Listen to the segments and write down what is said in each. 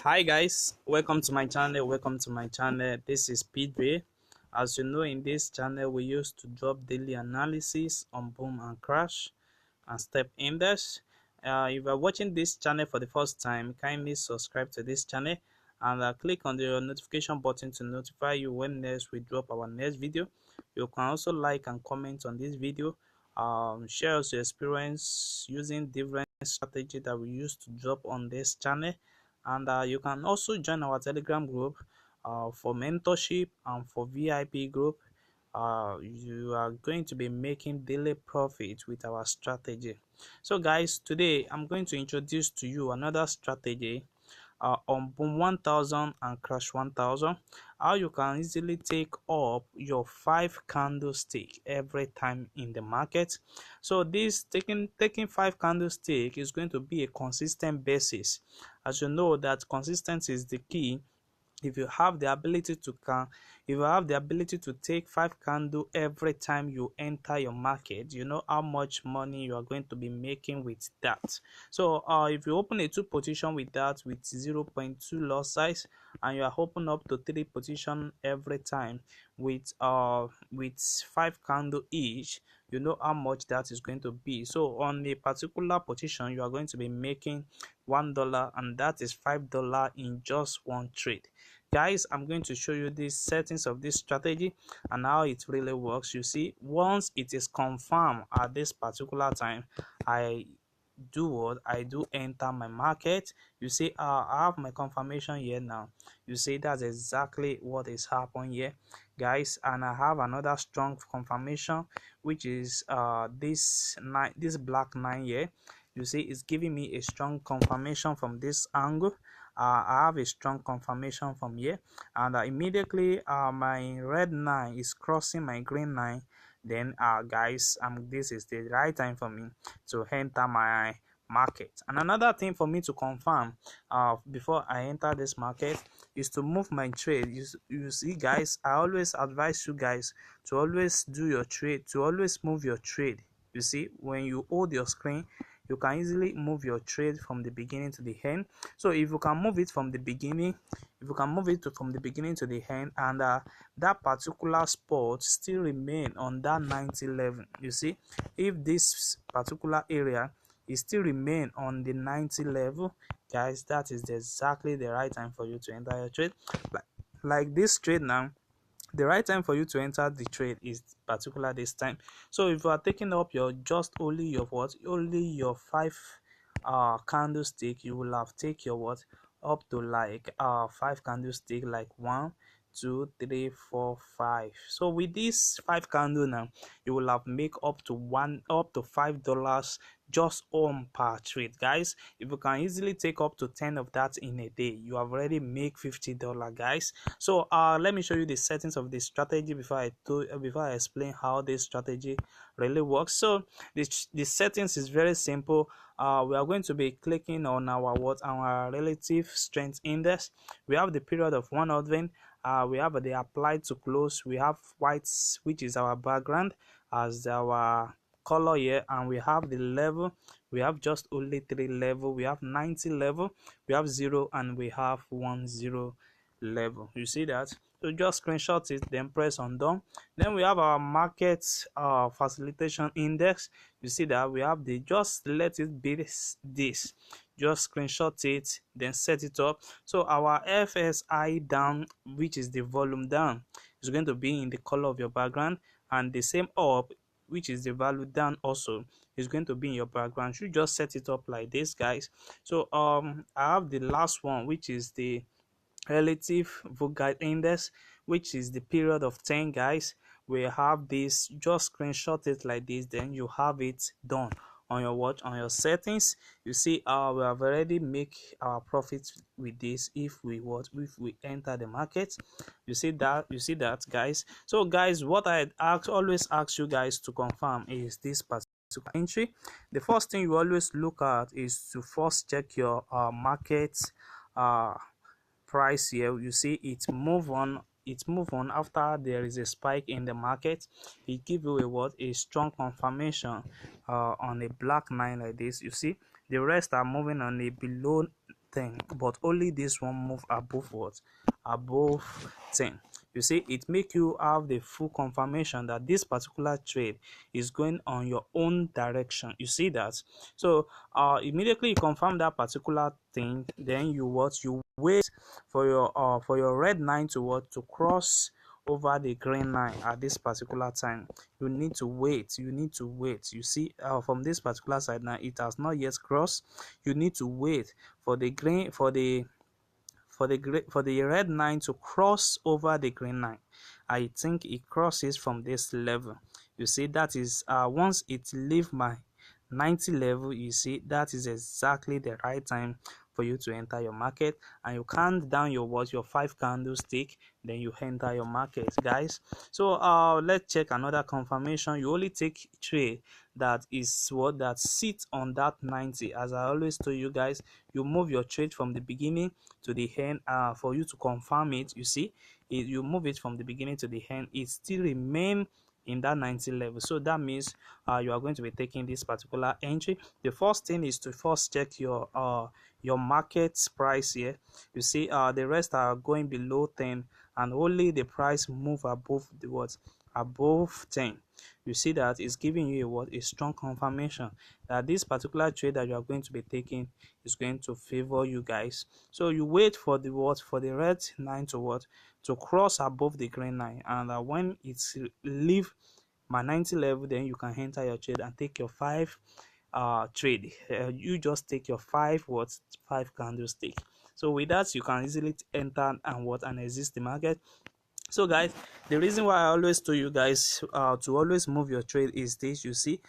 Hi guys, welcome to my channel. This is PJ. As you know, in this channel we used to drop daily analysis on boom and crash and step index. If you are watching this channel for the first time, kindly subscribe to this channel and click on the notification button to notify you when next we drop our next video. You can also like and comment on this video. Share us your experience using different strategy that we used to drop on this channel, and you can also join our Telegram group for mentorship and for VIP group. You are going to be making daily profit with our strategy. So guys, today I'm going to introduce to you another strategy on boom 1000 and crash 1000, how you can easily take up your 5 candlestick every time in the market. So this taking 5 candlestick is going to be a consistent basis. As you know that consistency is the key. If you have the ability to take 5 candle every time you enter your market, you know how much money you are going to be making with that. So if you open a 2 position with that, with 0.2 loss size, and you are open up to 3 position every time with 5 candle each, you know how much that is going to be. So on a particular position you are going to be making $1, and that is $5 in just one trade. Guys, I'm going to show you the settings of this strategy and how it really works. You see, once it is confirmed at this particular time, I do enter my market. You see, I have my confirmation here now. You see, that's exactly what is happening here, guys. And I have another strong confirmation, which is this black 9 here. You see, it's giving me a strong confirmation from this angle. I have a strong confirmation from here, and immediately my red 9 is crossing my green 9. Then guys, this is the right time for me to enter my market. And another thing for me to confirm before I enter this market is to move my trade. You see guys, I always advise you guys to always do your trade, to always move your trade. You see, when you hold your screen, you can easily move your trade from the beginning to the end. So if you can move it from the beginning, to the end, and that particular spot still remain on that 90 level, you see, if this particular area is still remain on the 90 level, guys, that is exactly the right time for you to enter your trade. Like this trade now, the right time for you to enter the trade is particular this time. So if you are taking up your only your 5 candlestick, you will have take your up to like 5 candlestick, like 1, 2, 3, 4, 5. So with this 5 candle now, you will have make up to $5 just on per trade. Guys, if you can easily take up to 10 of that in a day, you have already make $50, guys. So let me show you the settings of this strategy before I explain how this strategy really works. So the settings is very simple. We are going to be clicking on our relative strength index. We have the period of 100. We have the applied to close. We have whites, which is our background, as our color here, and we have the level. We have just only 3 level. We have 90 level, we have 0, and we have 10 level. You see that? So just screenshot it, then press on done. Then we have our market facilitation index. You see that we have the, just let it be this, just screenshot it, then set it up. So our FSI down, which is the volume down, is going to be in the color of your background, and the same up, which is the value down, also is going to be in your background. You just set it up like this, guys. So I have the last one, which is the relative Vanguard index, which is the period of 10, guys. We have this, just screenshot it like this, then you have it done on your watch, on your settings. You see, we have already make our profits with this if we enter the market. You see that, guys. So guys, what I always ask you guys to confirm is this particular entry. The first thing you always look at is to first check your market price here. You see it move on after there is a spike in the market. It give you a strong confirmation on a black 9 like this. You see the rest are moving on a below 10, but only this one move above what? Above 10. You see, it make you have the full confirmation that this particular trade is going on your own direction. You see that? So immediately you confirm that particular thing, then you what? You wait for your red line to what? To cross over the green line at this particular time. You need to wait. You need to wait. You see, from this particular side now, it has not yet crossed. You need to wait for the green for the red line to cross over the green line. I think it crosses from this level. You see, that is once it leave my 90 level, you see that is exactly the right time for you to enter your market, and you count down your what? Your 5 candlestick, then you enter your market, guys. So let's check another confirmation. You only take trade that is what? That sits on that 90. As I always told you guys, you move your trade from the beginning to the end for you to confirm it. You see, you move it from the beginning to the end, it still remain in that 90 level. So that means you are going to be taking this particular entry. The first thing is to first check your market price here. You see, the rest are going below 10, and only the price move above the what? Above 10. You see that it's giving you a what? A strong confirmation that this particular trade that you are going to be taking is going to favor you guys. So you wait for the what? For the red line to what? To cross above the green line, and when it's leave my 90 level, then you can enter your trade and take your 5 trade. You just take your 5 candlestick. So with that, you can easily enter and what? And exist the market. So guys, the reason why I always tell you guys to always move your trade is this. You see,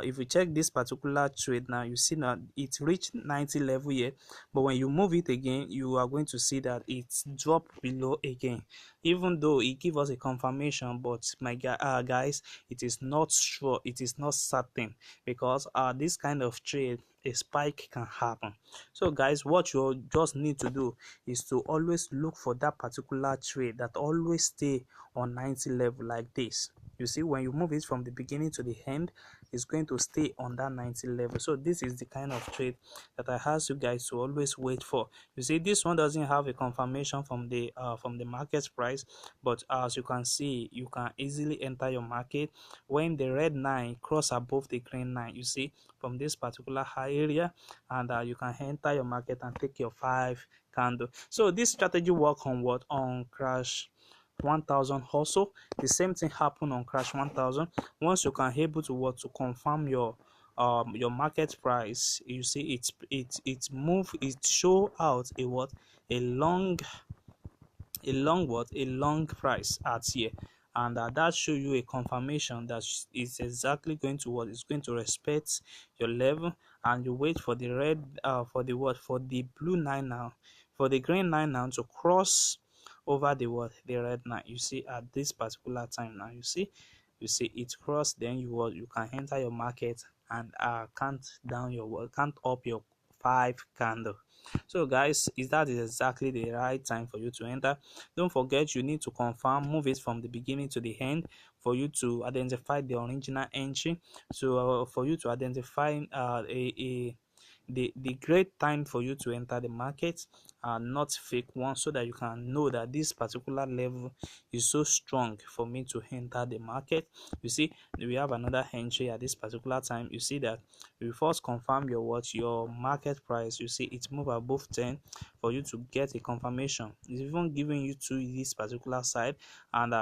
if you check this particular trade now, you see that it reached 90 level here, but when you move it again, you are going to see that it's dropped below again. Even though it gives us a confirmation, but my guys, it is not sure, it is not certain, because this kind of trade, a spike can happen. So guys, what you just need to do is to always look for that particular trade that always stay on 90 level like this. You see, when you move it from the beginning to the end, it's going to stay on that 90 level. So this is the kind of trade that I ask you guys to always wait for. You see, this one doesn't have a confirmation from the market price, but as you can see, you can easily enter your market when the red line cross above the green line. You see, from this particular high area, and you can enter your market and take your 5 candle. So this strategy work on what? On crash 1000 also. The same thing happen on crash 1000. Once you can able to what? To confirm your market price, you see it move, it show out a what? A long what? A long price at here, and that show you a confirmation that is exactly going to what? Is going to respect your level, and you wait for the red for the what? For the blue line now, for the green line now to cross over the what? The red line. You see, at this particular time now, you see it cross, then you what? You can enter your market and count down your what? Count up your 5 candle. So guys, is that is exactly the right time for you to enter. Don't forget, you need to confirm, move it from the beginning to the end for you to identify the original entry. So for you to identify the great time for you to enter the market, not fake one, so that you can know that this particular level is so strong for me to enter the market. You see, we have another entry at this particular time. You see that you first confirm your what? Your market price. You see it move above 10 for you to get a confirmation. It's even giving you to this particular side, and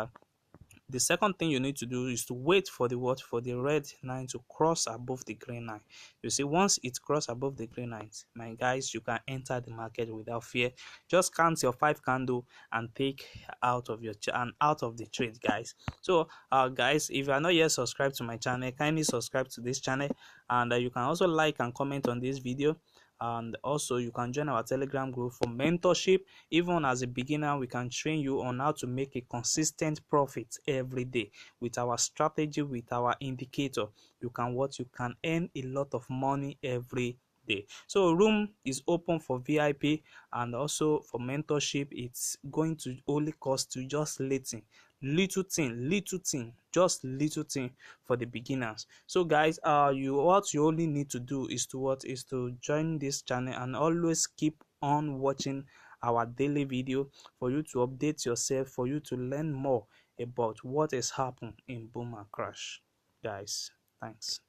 the second thing you need to do is to wait for the what? For the red line to cross above the green line. You see, once it cross above the green line, my guys, you can enter the market without fear. Just count your 5 candle and take out of your out of the trade, guys. So guys, if you are not yet subscribed to my channel, kindly subscribe to this channel, and you can also like and comment on this video, and also you can join our Telegram group for mentorship. Even as a beginner, we can train you on how to make a consistent profit every day with our strategy, with our indicator. You can what? You can earn a lot of money every day. So room is open for VIP, and also for mentorship. It's going to only cost you just little thing, just little thing for the beginners. So guys, what you only need to do is to what? Is to join this channel and always keep on watching our daily video, for you to update yourself, for you to learn more about what has happened in boom and crash. Guys, thanks.